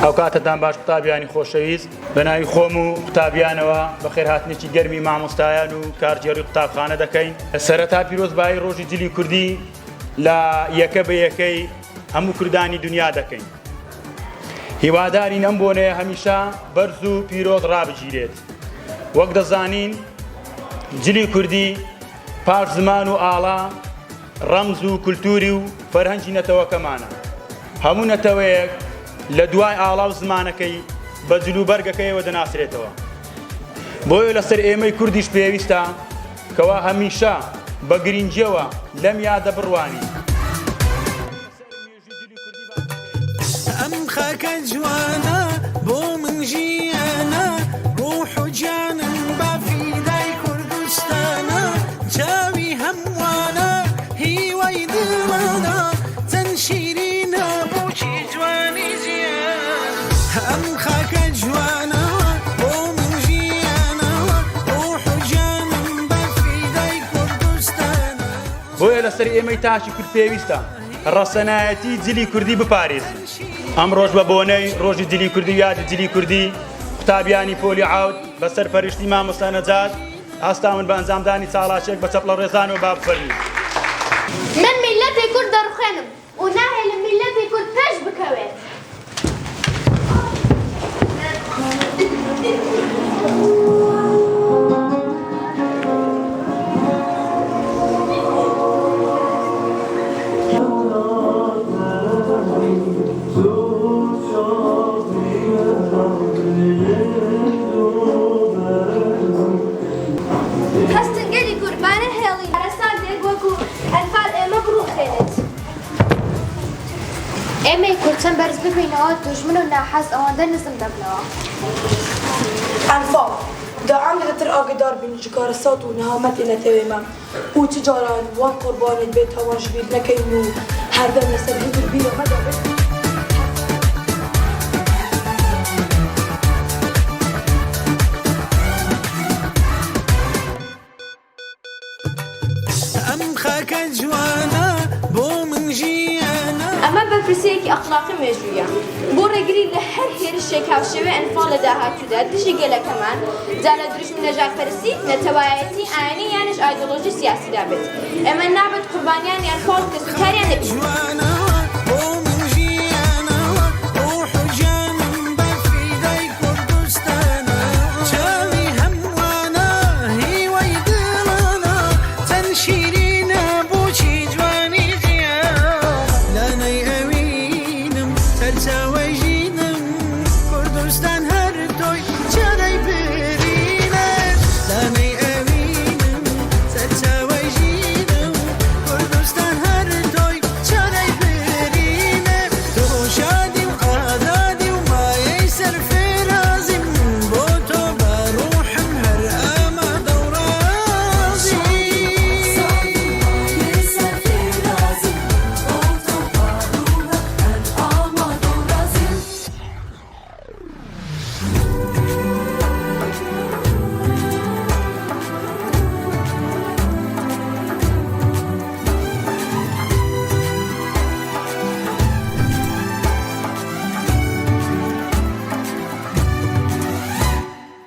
ئەوکاتەتان باش قوتابیانی خۆشەویست بەناوی خۆم و قوتابیانەوە بەخێرهاتنێکی گەرمی مامۆستایان و کارجێڕی قوتابخانە دەکەین. سەرەتا پیرۆزبایی ڕۆژی جلی کوردی لە یەکە بە یەکەی هەموو کوردانی دنیا دەکەین. هیوادارین ئەم بۆنەیە هەمیشە بەرز و پیرۆز ڕابگیرێت. وەک دەزانین جلی کوردی پاش زمان و ئاڵا ڕەمز و کولتوری و فەرهەنگی نەتەوەکەمانە. هەموو نەتەوەیەک لە دوای ئاڵا و زمانەکەی بە جلوبەرگەکەیەوە دەناسرێتەوە. بۆیە لەسەر ئێمەی کوردیش پێویستە کەوا هەمیشە بە گرنگیەوە لەم یادە بڕوانی. ئەم خاکە جوانە بۆ من ژیانە ڕوح و جانم بە فیدای کوردستانە چاوی هەمووانە هیوای دڵانە چەند شیرینە بۆچی جوانی ژیان ئەم خاکە جوانە بۆ من ژیانە ڕوح و جانم بە فیدای کوردستانە. بۆیە لەسەر ئێمەی تاشی کورد پێویستە ڕەسەنایەتی جلی کوردی بپارێزین. ئەم ڕۆژ بە بۆنەی ڕۆژی جلی کوردی و یادی جلی کوردی قوتابیانی پۆلی عاود بەسەر پەرشتی مامۆستا نەجات هەستاون بە ئەنجامدانی چاڵاچێک بە چەپڵە ڕێزانەوە با بفەرمین. من میلەتی کورد دەڕوخێنم و ناهێ لە میلەتی کورد پێش بکەوێت. ئێمەی کورد چەند بەرز ببینەوە دوژمن و ناحەز ئەوەندە نزم دەبنەوە. ئەنفاڵ داعام لەتر ئاگدار بین ji karesat û nehametê netewê me û çi caran wan qurbanên bê tawan ji bîr nekeyn û her dem li ser hîvir bîra me dabin. ئەم خاکە جوانە بۆ من ژیانە ئەمە بەرپرسەیەکی ئەخلاقی مێژوویە بۆ ڕێگری لە هەر هێرشێک هاوشێوەی ئەنفاڵ لە داهاتوودا دژی گەلەکەمان جا لە دروشمی نەژادپەرستی نەتەوایەتی ئاینی یانش ئایدۆلۆژی سیاسیدا بێت. ئێمە نابێت قوربانیانی ئەنفاڵ کە